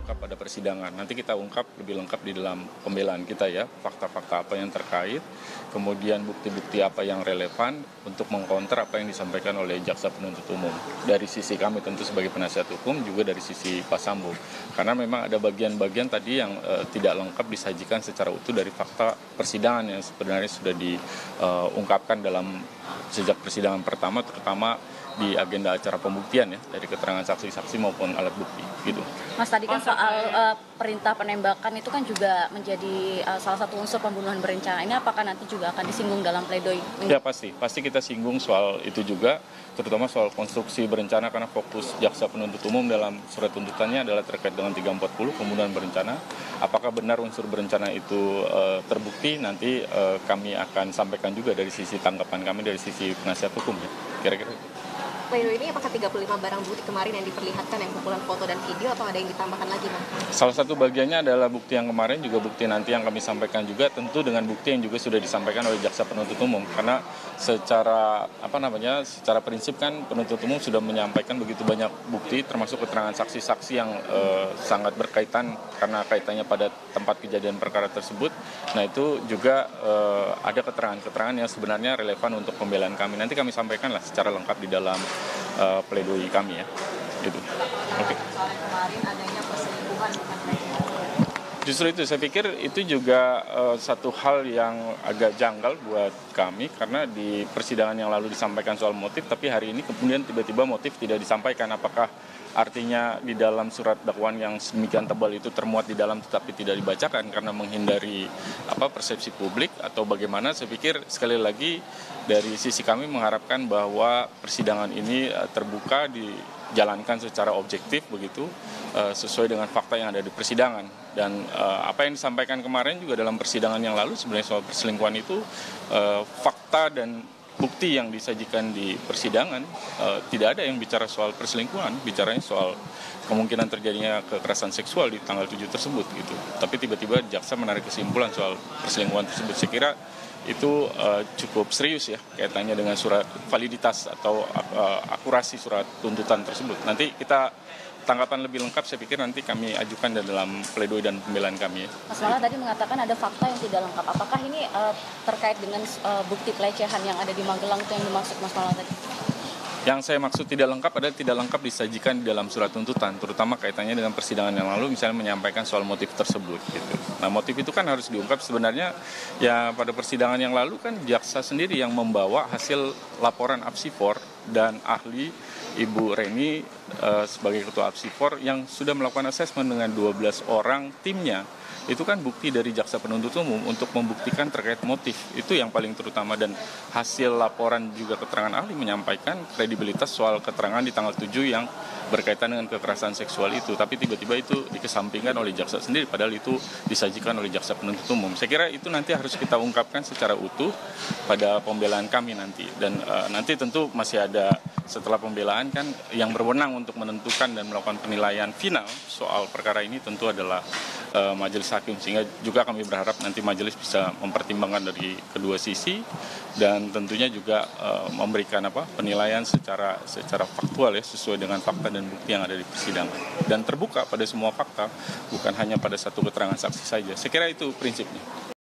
ungkap pada persidangan. Nanti kita ungkap lebih lengkap di dalam pembelaan kita ya, fakta-fakta apa yang terkait, kemudian bukti-bukti apa yang relevan untuk mengkonter apa yang disampaikan oleh jaksa penuntut umum. Dari sisi kami tentu sebagai penasihat hukum, juga dari sisi Pak Sambo. Karena memang ada bagian-bagian tadi yang tidak lengkap disajikan secara utuh dari fakta persidangan yang sebenarnya sudah diungkapkan dalam sejak persidangan pertama, terutama di agenda acara pembuktian ya, dari keterangan saksi-saksi maupun alat bukti gitu. Mas, tadi kan soal perintah penembakan itu kan juga menjadi salah satu unsur pembunuhan berencana. Ini apakah nanti juga akan disinggung dalam pledoi? Ya pasti kita singgung soal itu juga, terutama soal konstruksi berencana, karena fokus jaksa penuntut umum dalam surat tuntutannya adalah terkait dengan 340 pembunuhan berencana. Apakah benar unsur berencana itu terbukti, nanti kami akan sampaikan juga dari sisi tanggapan kami dari sisi penasihat hukum ya, kira-kira. Pledoi ini apakah 35 barang bukti kemarin yang diperlihatkan, yang kumpulan foto dan video, atau ada yang ditambahkan lagi, Bang? Salah satu bagiannya adalah bukti yang kemarin, juga bukti nanti yang kami sampaikan juga, tentu dengan bukti yang juga sudah disampaikan oleh jaksa penuntut umum. Karena secara prinsip kan penuntut umum sudah menyampaikan begitu banyak bukti, termasuk keterangan saksi-saksi yang sangat berkaitan karena kaitannya pada tempat kejadian perkara tersebut. Nah itu juga ada keterangan-keterangan yang sebenarnya relevan untuk pembelaan kami. Nanti kami sampaikanlah secara lengkap di dalam pledoi kami ya, gitu. Oke. Kemarin adanya perselingkuhan bukan Justru itu saya pikir itu juga satu hal yang agak janggal buat kami, karena di persidangan yang lalu disampaikan soal motif, tapi hari ini kemudian tiba-tiba motif tidak disampaikan. Apakah artinya di dalam surat dakwaan yang sedemikian tebal itu termuat di dalam tetapi tidak dibacakan karena menghindari persepsi publik, atau bagaimana? Saya pikir sekali lagi dari sisi kami mengharapkan bahwa persidangan ini terbuka, dijalankan secara objektif begitu, sesuai dengan fakta yang ada di persidangan. Dan apa yang disampaikan kemarin juga dalam persidangan yang lalu sebenarnya soal perselingkuhan itu fakta dan bukti yang disajikan di persidangan tidak ada yang bicara soal perselingkuhan, bicaranya soal kemungkinan terjadinya kekerasan seksual di tanggal 7 tersebut gitu. Tapi tiba-tiba jaksa menarik kesimpulan soal perselingkuhan tersebut. Saya kira itu cukup serius ya kaitannya dengan surat validitas atau akurasi surat tuntutan tersebut. Nanti kita tanggapan lebih lengkap saya pikir nanti kami ajukan dalam pledoi dan pembelaan kami. Mas Mala tadi mengatakan ada fakta yang tidak lengkap. Apakah ini terkait dengan bukti pelecehan yang ada di Magelang itu yang dimaksud Mas Mala tadi? Yang saya maksud tidak lengkap adalah tidak lengkap disajikan di dalam surat tuntutan, terutama kaitannya dengan persidangan yang lalu, misalnya menyampaikan soal motif tersebut gitu. Nah motif itu kan harus diungkap sebenarnya ya pada persidangan yang lalu kan jaksa sendiri yang membawa hasil laporan Apsifor dan ahli Ibu Reni sebagai ketua Apsifor yang sudah melakukan asesmen dengan 12 orang timnya. Itu kan bukti dari jaksa penuntut umum untuk membuktikan terkait motif. Itu yang paling terutama, dan hasil laporan juga keterangan ahli menyampaikan kredibilitas soal keterangan di tanggal 7 yang berkaitan dengan kekerasan seksual itu. Tapi tiba-tiba itu dikesampingkan oleh jaksa sendiri, padahal itu disajikan oleh jaksa penuntut umum. Saya kira itu nanti harus kita ungkapkan secara utuh pada pembelaan kami nanti. Dan nanti tentu masih ada setelah pembelaan kan yang berwenang untuk menentukan dan melakukan penilaian final soal perkara ini tentu adalah majelis hakim, sehingga juga kami berharap nanti majelis bisa mempertimbangkan dari kedua sisi dan tentunya juga memberikan penilaian secara faktual ya, sesuai dengan fakta dan bukti yang ada di persidangan dan terbuka pada semua fakta, bukan hanya pada satu keterangan saksi saja. Saya kira itu prinsipnya.